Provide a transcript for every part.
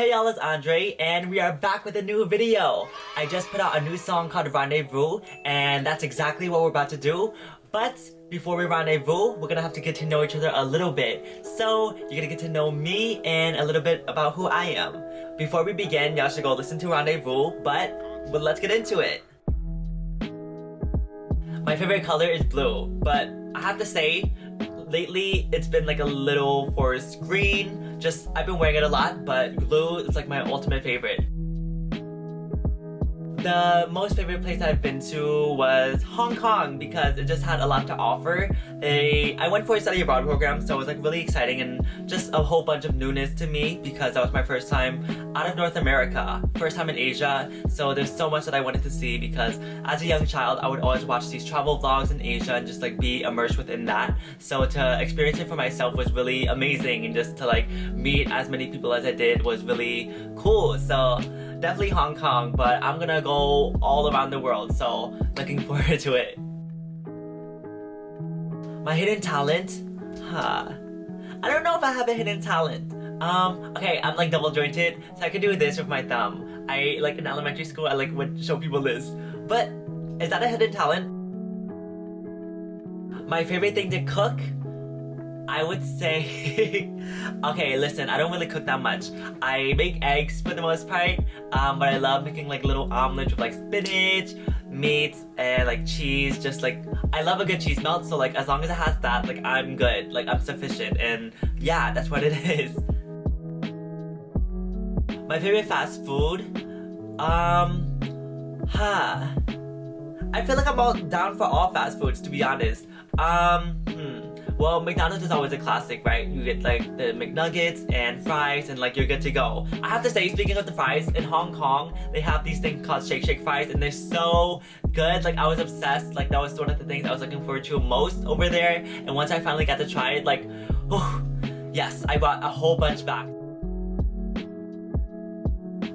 Hey y'all, it's Andre, and we are back with a new video. I just put out a new song called Rendezvous, and that's exactly what we're about to do. But before we rendezvous, we're gonna have to get to know each other a little bit. So you're gonna get to know me and a little bit about who I am. Before we begin, y'all should go listen to Rendezvous, but let's get into it. My favorite color is blue, but I have to say, lately it's been like a little forest green. I've been wearing it a lot, but blue is like my ultimate favorite. The most favorite place I've been to was Hong Kong because it just had a lot to offer. I went for a study abroad program, so it was like really exciting and just a whole bunch of newness to me because that was my first time out of North America, first time in Asia. So there's so much that I wanted to see because as a young child, I would always watch these travel vlogs in Asia and just like be immersed within that. So to experience it for myself was really amazing, and just to like meet as many people as I did was really cool. So definitely Hong Kong, but I'm gonna go all around the world, so looking forward to it. My hidden talent? I don't know if I have a hidden talent. Okay, I'm like double jointed, so I can do this with my thumb. Like in elementary school, I like would show people this. But is that a hidden talent? My favorite thing to cook? I would say, okay, listen, I don't really cook that much. I make eggs for the most part, but I love making like little omelets with like spinach, meat, and like cheese. Just like, I love a good cheese melt, so like as long as it has that, like I'm good, like I'm sufficient, and yeah, that's what it is. My favorite fast food? I feel like I'm all down for all fast foods, to be honest. Well, McDonald's is always a classic, right? You get like the McNuggets and fries and like you're good to go. I have to say, speaking of the fries, in Hong Kong, they have these things called Shake Shake fries and they're so good. Like I was obsessed. Like that was one of the things I was looking forward to most over there. And once I finally got to try it, like, oh, yes, I bought a whole bunch back.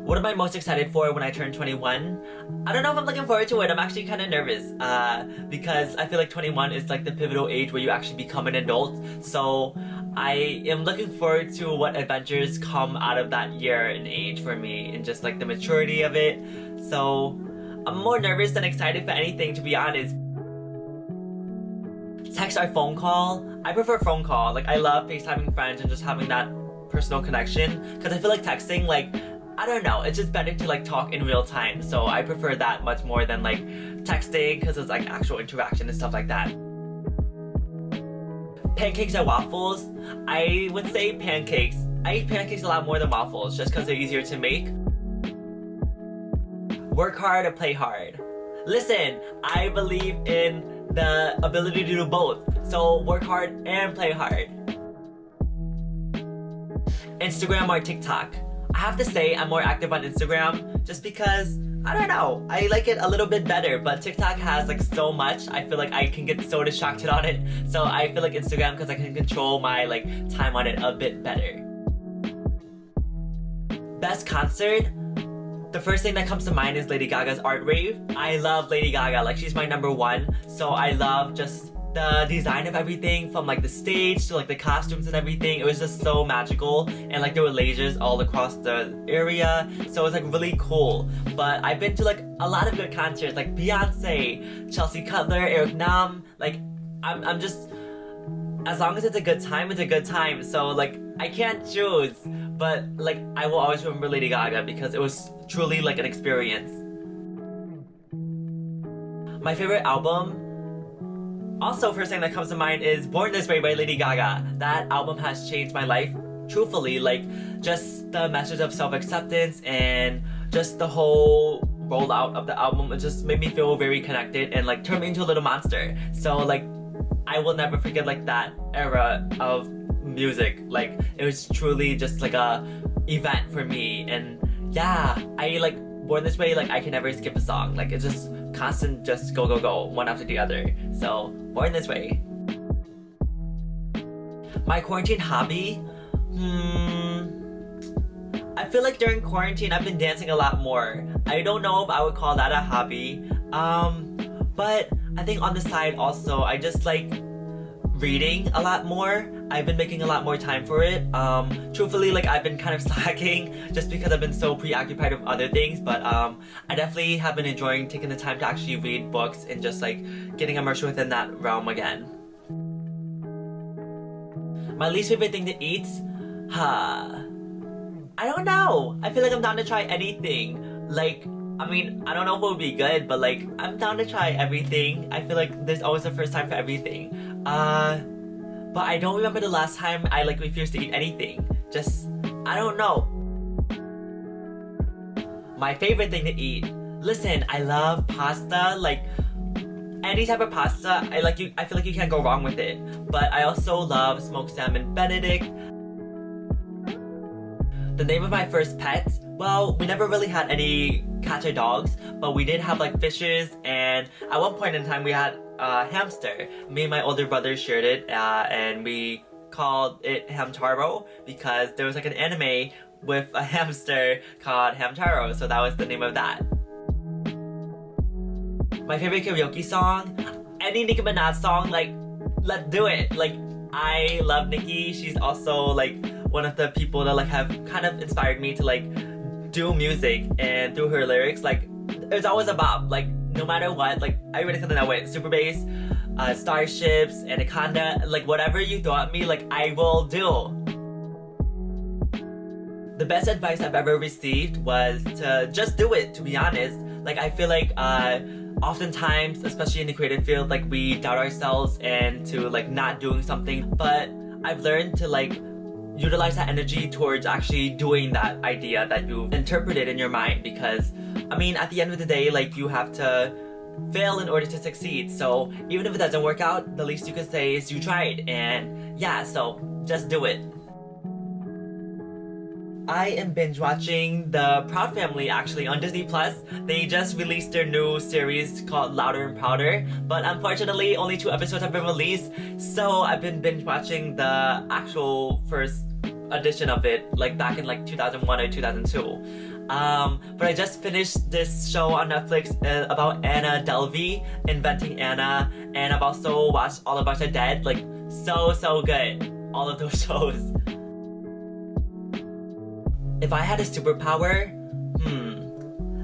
What am I most excited for when I turn 21? I don't know if I'm looking forward to it. I'm actually kind of nervous because I feel like 21 is like the pivotal age where you actually become an adult. So I am looking forward to what adventures come out of that year and age for me and just like the maturity of it. So I'm more nervous than excited for anything, to be honest. Text or phone call? I prefer phone call. Like I love FaceTiming friends and just having that personal connection because I feel like texting, like, I don't know, it's just better to like talk in real time, so I prefer that much more than like texting because it's like actual interaction and stuff like that. Pancakes or waffles? I would say pancakes. I eat pancakes a lot more than waffles just because they're easier to make. Work hard or play hard? Listen, I believe in the ability to do both, so work hard and play hard. Instagram or TikTok? I have to say I'm more active on Instagram just because, I don't know, I like it a little bit better, but TikTok has like so much. I feel like I can get so distracted on it. So I feel like Instagram because I can control my like time on it a bit better. Best concert? The first thing that comes to mind is Lady Gaga's Art Rave. I love Lady Gaga, like she's my number one. So I love just the design of everything, from like the stage to like the costumes and everything. It was just so magical, and like there were lasers all across the area, so it was like really cool. But I've been to like a lot of good concerts, like Beyonce, Chelsea Cutler, Eric Nam. Like I'm just, as long as it's a good time, it's a good time. So like I can't choose, but like I will always remember Lady Gaga because it was truly like an experience. My favorite album? Also, first thing that comes to mind is Born This Way by Lady Gaga. That album has changed my life, truthfully. Like, just the message of self-acceptance and just the whole rollout of the album, it just made me feel very connected and like turned me into a little monster. So like, I will never forget like that era of music. Like, it was truly just like a event for me. And yeah, I like Born This Way, like I can never skip a song. Like it's just constant, just go go go, one after the other. So Born This Way. My quarantine hobby? I feel like during quarantine I've been dancing a lot more. I don't know if I would call that a hobby. But I think on the side also I just like reading a lot more. I've been making a lot more time for it. Truthfully, like I've been kind of slacking just because I've been so preoccupied with other things, but I definitely have been enjoying taking the time to actually read books and just like getting immersed within that realm again. My least favorite thing to eat? I don't know. I feel like I'm down to try anything. Like, I mean, I don't know if it would be good, but like, I'm down to try everything. I feel like there's always a first time for everything. But I don't remember the last time I like refused to eat anything. Just, I don't know. My favorite thing to eat. Listen, I love pasta. Like, any type of pasta, I feel like you can't go wrong with it. But I also love smoked salmon Benedict. The name of my first pet, well, we never really had any cats or dogs, but we did have like fishes, and at one point in time we had a hamster. Me and my older brother shared it, and we called it Hamtaro because there was like an anime with a hamster called Hamtaro, so that was the name of that. My favorite karaoke song? Any Nicki Minaj song, like, let's do it. Like, I love Nicki. She's also like one of the people that like have kind of inspired me to like do music, and through her lyrics, like it's always a bop. Like no matter what, like I really something that went super bass, starships, anaconda, like whatever you throw at me, like I will do. The best advice I've ever received was to just do it, to be honest. Like I feel like oftentimes, especially in the creative field, like we doubt ourselves and to like not doing something, but I've learned to like utilize that energy towards actually doing that idea that you've interpreted in your mind, because I mean at the end of the day, like you have to fail in order to succeed. So even if it doesn't work out, the least you could say is you tried, and yeah, so just do it. I am binge watching The Proud Family actually on Disney Plus. They just released their new series called Louder and Prouder, but unfortunately only 2 episodes have been released, so I've been binge watching the actual first edition of it, like back in like 2001 or 2002. But I just finished this show on Netflix about Anna Delvey, Inventing Anna, and I've also watched All of Us Are Dead. Like so good, all of those shows. If I had a superpower,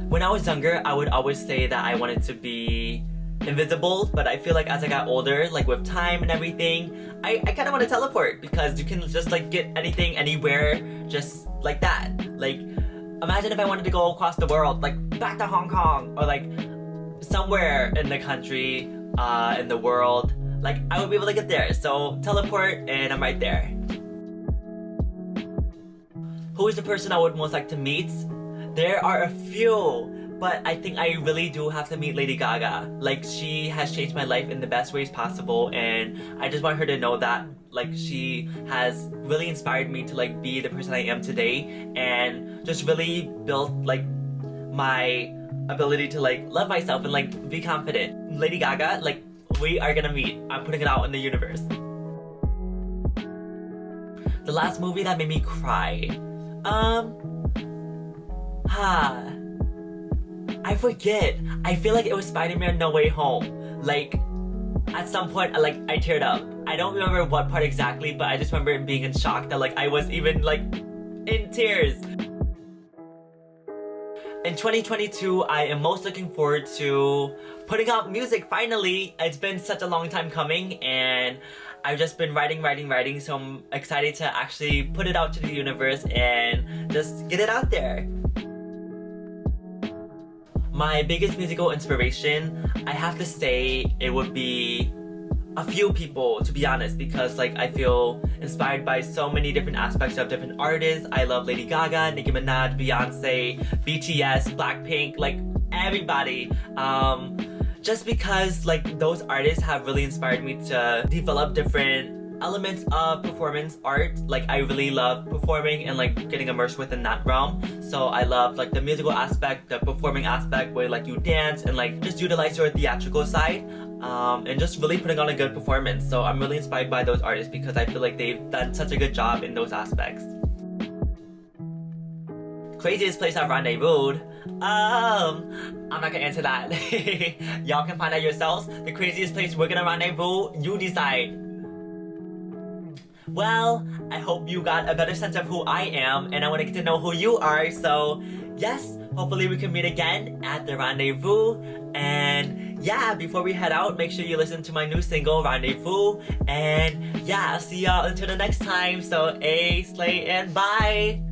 when I was younger, I would always say that I wanted to be invisible, but I feel like as I got older, like with time and everything, I kind of want to teleport, because you can just like get anything, anywhere, just like that. Like, imagine if I wanted to go across the world, like back to Hong Kong, or like somewhere in the country, in the world, like I would be able to get there. So teleport and I'm right there. Who is the person I would most like to meet? There are a few, but I think I really do have to meet Lady Gaga. Like, she has changed my life in the best ways possible, and I just want her to know that, like, she has really inspired me to, like, be the person I am today, and just really built, like, my ability to, like, love myself and, like, be confident. Lady Gaga, like, we are gonna meet. I'm putting it out in the universe. The last movie that made me cry. I forget. I feel like it was Spider-Man No Way Home. Like, at some point, I teared up. I don't remember what part exactly, but I just remember being in shock that, like, I was even, like, in tears. In 2022, I am most looking forward to putting out music finally. It's been such a long time coming, and I've just been writing, so I'm excited to actually put it out to the universe and just get it out there. My biggest musical inspiration, I have to say it would be a few people, to be honest, because like I feel inspired by so many different aspects of different artists. I love Lady Gaga, Nicki Minaj, Beyonce, BTS, Blackpink, like everybody. Just because like those artists have really inspired me to develop different elements of performance art. Like I really love performing and like getting immersed within that realm. So I love like the musical aspect, the performing aspect where like you dance and like just utilize your theatrical side, and just really putting on a good performance. So I'm really inspired by those artists because I feel like they've done such a good job in those aspects. Craziest place I've rendezvoused? I'm not gonna answer that. Y'all can find out yourselves. The craziest place we're gonna rendezvous, you decide. well, I hope you got a better sense of who I am, and I want to get to know who you are. So, yes, hopefully we can meet again at the rendezvous. And yeah, before we head out, make sure you listen to my new single, Rendezvous. And yeah, I'll see y'all until the next time. So, slay, and bye!